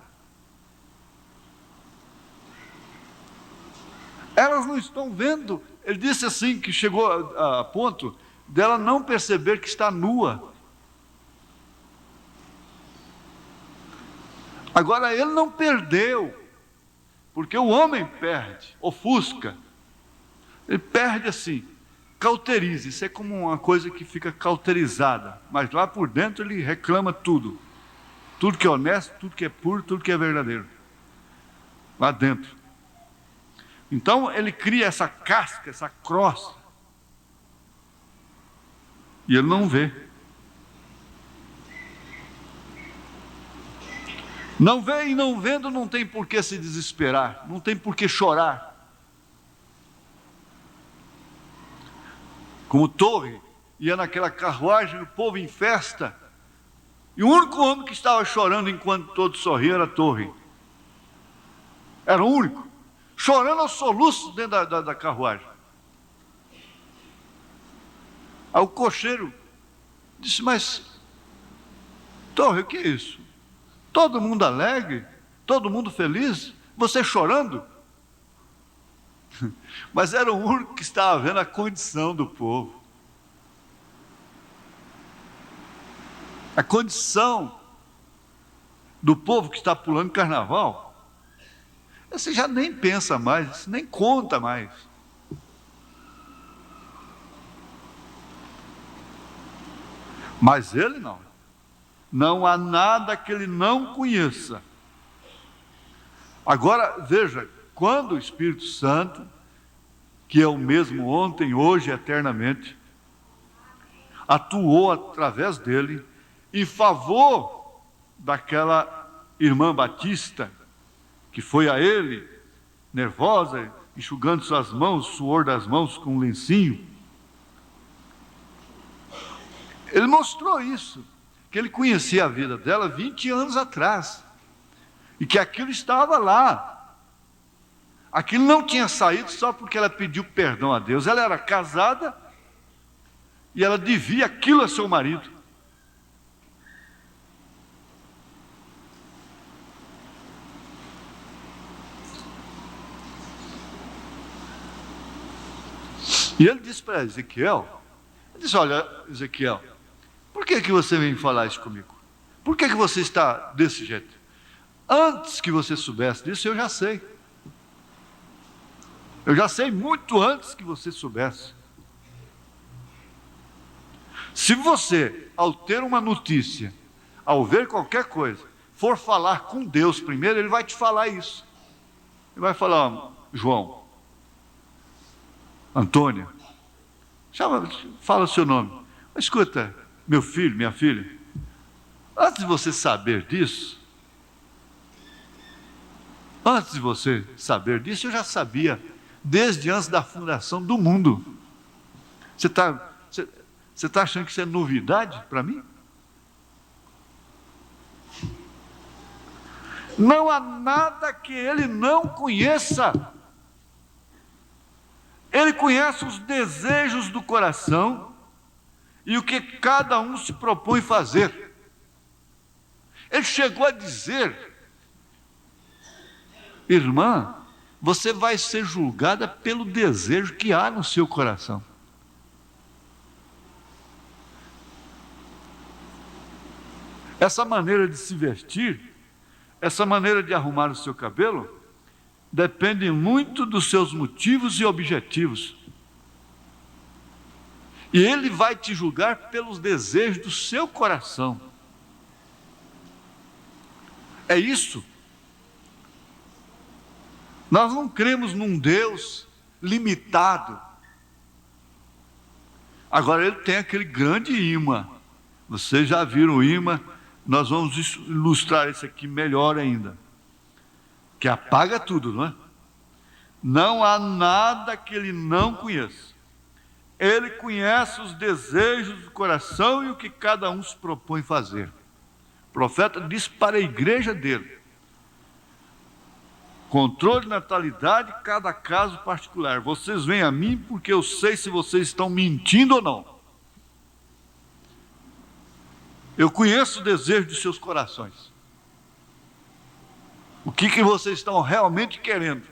Elas não estão vendo. Ele disse assim, que chegou a ponto dela não perceber que está nua. Agora, ele não perdeu, porque o homem perde, ofusca. Ele perde assim, cauteriza. Isso é como uma coisa que fica cauterizada, mas lá por dentro ele reclama tudo. Tudo que é honesto, tudo que é puro, tudo que é verdadeiro. Lá dentro. Então ele cria essa casca, essa crosta. E ele não vê. Não vê e não vendo, não tem por que se desesperar, não tem por que chorar. Como Torre ia naquela carruagem, o povo em festa, e o único homem que estava chorando enquanto todos sorriam era Torre. Era o único, chorando aos soluços dentro da carruagem. Aí o cocheiro disse, mas Torre, o que é isso? Todo mundo alegre, todo mundo feliz, você chorando? Mas era o único que estava vendo a condição do povo. A condição do povo que está pulando carnaval, você já nem pensa mais, nem conta mais. Mas ele não. Não há nada que ele não conheça. Agora, veja, quando o Espírito Santo, que é o mesmo ontem, hoje e eternamente, atuou através dele em favor daquela irmã Batista, que foi a ele, nervosa, enxugando suas mãos, suor das mãos com um lencinho. Ele mostrou isso, que ele conhecia a vida dela 20 anos atrás, e que aquilo estava lá. Aquilo não tinha saído só porque ela pediu perdão a Deus. Ela era casada e ela devia aquilo a seu marido. E ele disse para Ezequiel, ele disse, olha, Ezequiel, por que você vem falar isso comigo? Por que você está desse jeito? Antes que você soubesse disso, eu já sei. Eu já sei muito antes que você soubesse. Se você, ao ter uma notícia, ao ver qualquer coisa, for falar com Deus primeiro, ele vai te falar isso. Ele vai falar, João, Antônia, fala o seu nome. Escuta, meu filho, minha filha, antes de você saber disso, eu já sabia, desde antes da fundação do mundo. Você está achando que isso é novidade para mim? Não há nada que ele não conheça. Ele conhece os desejos do coração e o que cada um se propõe fazer. Ele chegou a dizer, irmã, você vai ser julgada pelo desejo que há no seu coração. Essa maneira de se vestir, essa maneira de arrumar o seu cabelo, depende muito dos seus motivos e objetivos. E ele vai te julgar pelos desejos do seu coração. É isso. Nós não cremos num Deus limitado. Agora ele tem aquele grande imã. Vocês já viram o imã? Nós vamos ilustrar isso aqui melhor ainda. Que apaga tudo, não é? Não há nada que ele não conheça. Ele conhece os desejos do coração e o que cada um se propõe fazer. O profeta disse para a igreja dele: controle de natalidade, cada caso particular. Vocês vêm a mim porque eu sei se vocês estão mentindo ou não. Eu conheço o desejo dos seus corações. O que vocês estão realmente querendo?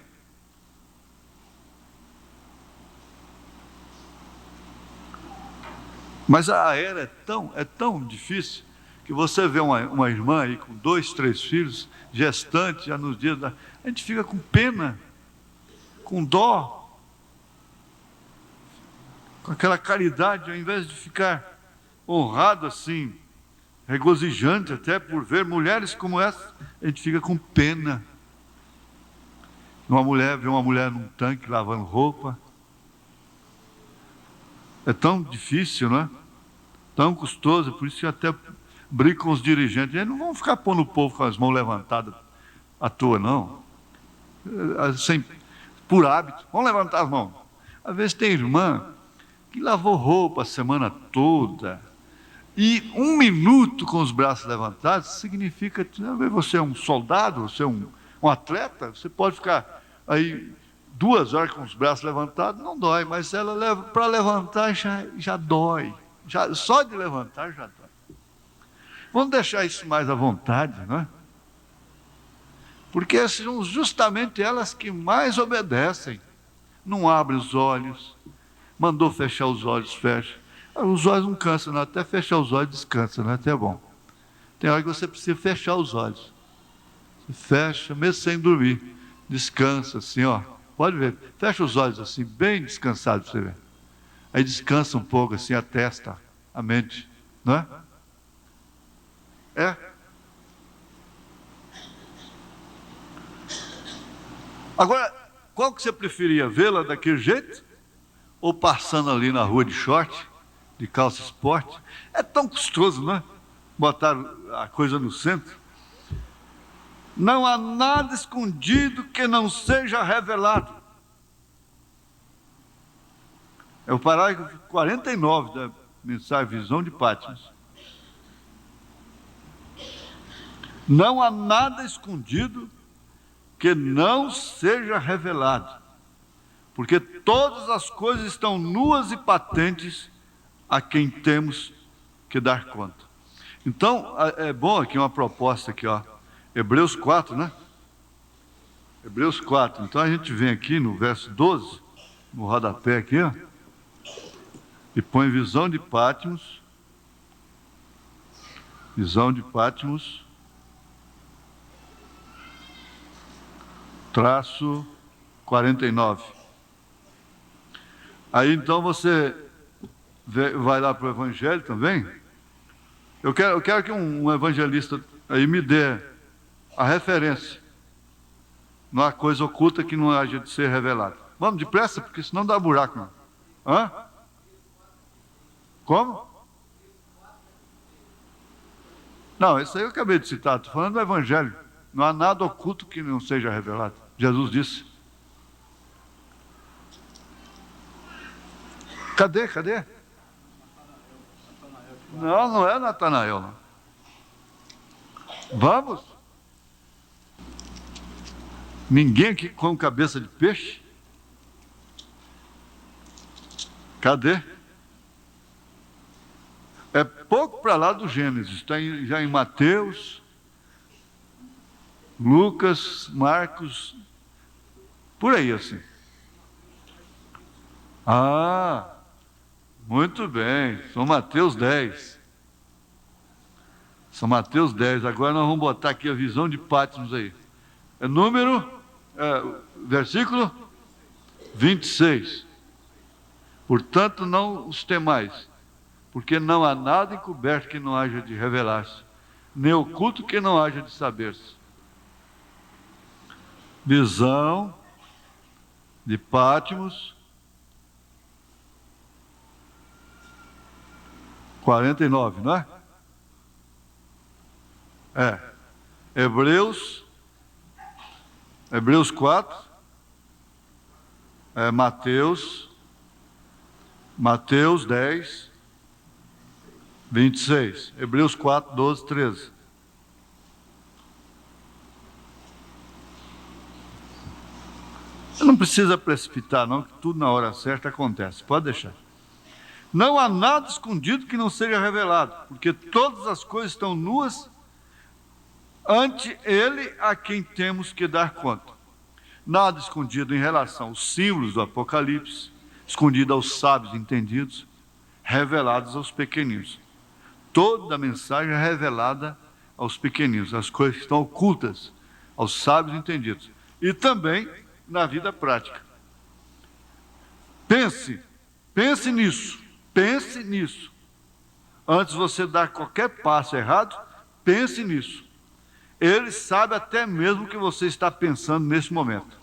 Mas a era é tão difícil que você vê uma irmã aí com 2, 3 filhos, gestante, já nos dias da... A gente fica com pena, com dó, com aquela caridade, ao invés de ficar honrado assim, regozijante até por ver mulheres como essa, a gente fica com pena. Vê uma mulher num tanque lavando roupa. É tão difícil, não é? Tão custoso, por isso que até briga com os dirigentes. Eles não vão ficar pondo o povo com as mãos levantadas à toa, não. Assim, por hábito, vão levantar as mãos. Às vezes tem irmã que lavou roupa a semana toda, e 1 minuto com os braços levantados significa que você é um soldado, você é um atleta, você pode ficar aí 2 horas com os braços levantados, não dói, mas ela para levantar já dói. Só de levantar já dói. Vamos deixar isso mais à vontade, não é? Porque são justamente elas que mais obedecem. Não abre os olhos, mandou fechar os olhos, fecha. Os olhos não cansam, não. Até fechar os olhos descansa, não é até bom. Tem hora que você precisa fechar os olhos. Fecha, mesmo sem dormir. Descansa assim, ó. Pode ver. Fecha os olhos assim, bem descansado para você ver. Aí descansa um pouco assim a testa, a mente, não é? É. Agora, qual que você preferia? Vê-la daquele jeito? Ou passando ali na rua de short, de calça esporte? É tão custoso, não é? Botar a coisa no centro. Não há nada escondido que não seja revelado. É o parágrafo 49 da mensagem Visão de Patmos. Não há nada escondido que não seja revelado, porque todas as coisas estão nuas e patentes a quem temos que dar conta. Então, é bom aqui uma proposta aqui, ó. Hebreus 4, né? Hebreus 4. Então a gente vem aqui no verso 12, no rodapé aqui, ó, e põe Visão de Patmos. Visão de Patmos. Traço 49. Aí então você vai lá para o Evangelho também. Eu quero que um evangelista aí me dê a referência. Não há coisa oculta que não haja de ser revelada. Vamos depressa, porque senão dá buraco. Não. Hã? Como? Não, isso aí eu acabei de citar. Estou falando do Evangelho. Não há nada oculto que não seja revelado. Jesus disse. Cadê? Não, não é Natanael. Não. Vamos? Ninguém aqui com cabeça de peixe? Cadê? É pouco para lá do Gênesis. Está já em Mateus, Lucas, Marcos, por aí assim. Ah, muito bem. São Mateus 10. São Mateus 10. Agora nós vamos botar aqui a Visão de Patmos aí. É versículo 26. Portanto, não os temais, porque não há nada encoberto que não haja de revelar-se, nem oculto que não haja de saber-se. Visão de Patmos 49, não é? Hebreus 4, Mateus 10, 26. Hebreus 4, 12, 13. Não precisa precipitar, não, que tudo na hora certa acontece. Pode deixar. Não há nada escondido que não seja revelado, porque todas as coisas estão nuas ante Ele a quem temos que dar conta. Nada escondido em relação aos símbolos do Apocalipse, escondido aos sábios entendidos, revelados aos pequeninos. Toda a mensagem é revelada aos pequeninos, as coisas que estão ocultas aos sábios entendidos. E também na vida prática. Pense nisso. Antes de você dar qualquer passo errado, pense nisso. Ele sabe até mesmo o que você está pensando nesse momento.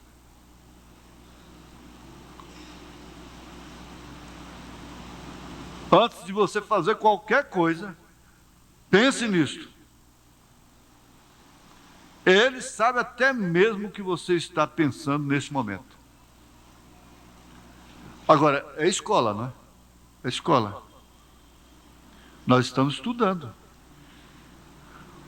Antes de você fazer qualquer coisa, pense nisso. Ele sabe até mesmo o que você está pensando nesse momento. Agora, é escola, não é? É escola. Nós estamos estudando.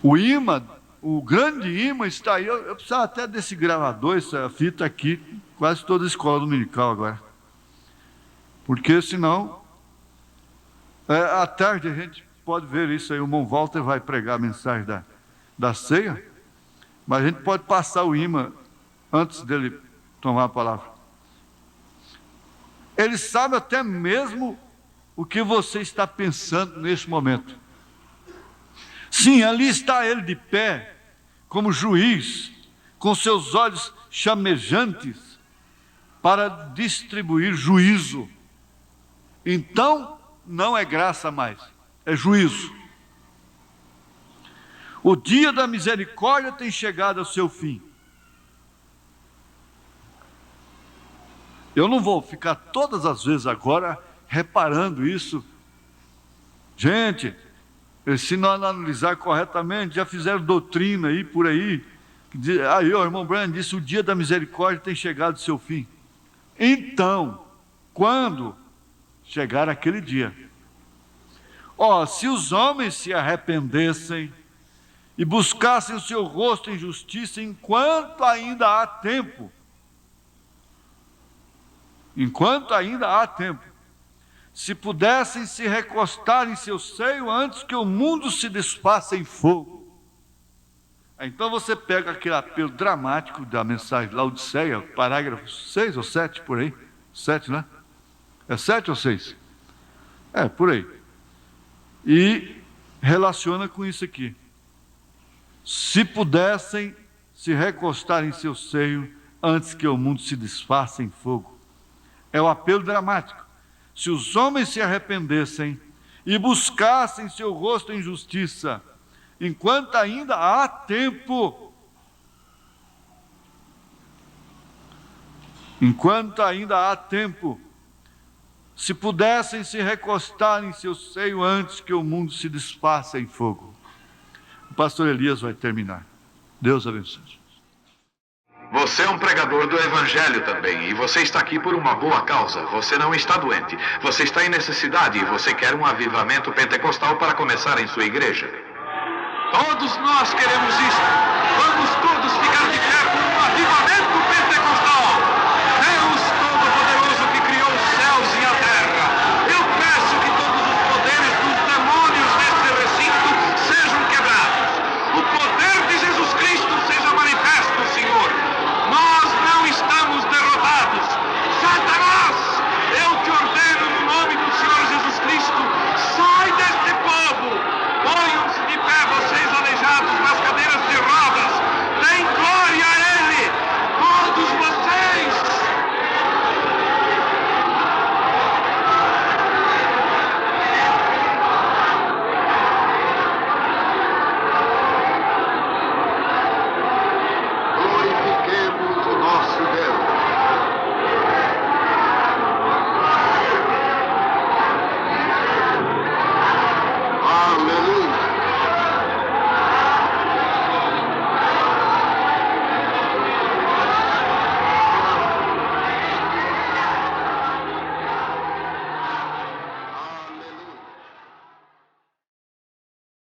O imã, o grande imã está aí. Eu precisava até desse gravador, essa fita aqui, quase toda a escola dominical agora. Porque senão, à tarde a gente pode ver isso aí. O irmão Walter vai pregar a mensagem da ceia, mas a gente pode passar o imã antes dele tomar a palavra. Ele sabe até mesmo o que você está pensando nesse momento. Sim, ali está ele de pé, como juiz, com seus olhos chamejantes, para distribuir juízo. Então, não é graça mais, é juízo. O dia da misericórdia tem chegado ao seu fim. Eu não vou ficar todas as vezes agora reparando isso. Gente, se não analisar corretamente, já fizeram doutrina aí por aí. Aí o irmão Branham disse: o dia da misericórdia tem chegado ao seu fim. Então, quando chegar aquele dia, se os homens se arrependessem e buscassem o seu rosto em justiça, enquanto ainda há tempo, se pudessem se recostar em seu seio antes que o mundo se desfaça em fogo. Então você pega aquele apelo dramático da mensagem de Laodiceia, parágrafo 6 ou 7, por aí. 7, né? É 7 ou 6? É, por aí. E relaciona com isso aqui. Se pudessem se recostar em seu seio antes que o mundo se desfaça em fogo. É o apelo dramático. Se os homens se arrependessem e buscassem seu rosto em justiça, enquanto ainda há tempo, se pudessem se recostar em seu seio antes que o mundo se desfaça em fogo. O pastor Elias vai terminar. Deus abençoe. Você é um pregador do Evangelho também, e você está aqui por uma boa causa. Você não está doente, você está em necessidade e você quer um avivamento pentecostal para começar em sua igreja. Todos nós queremos isso. Vamos todos ficar de pé por um avivamento.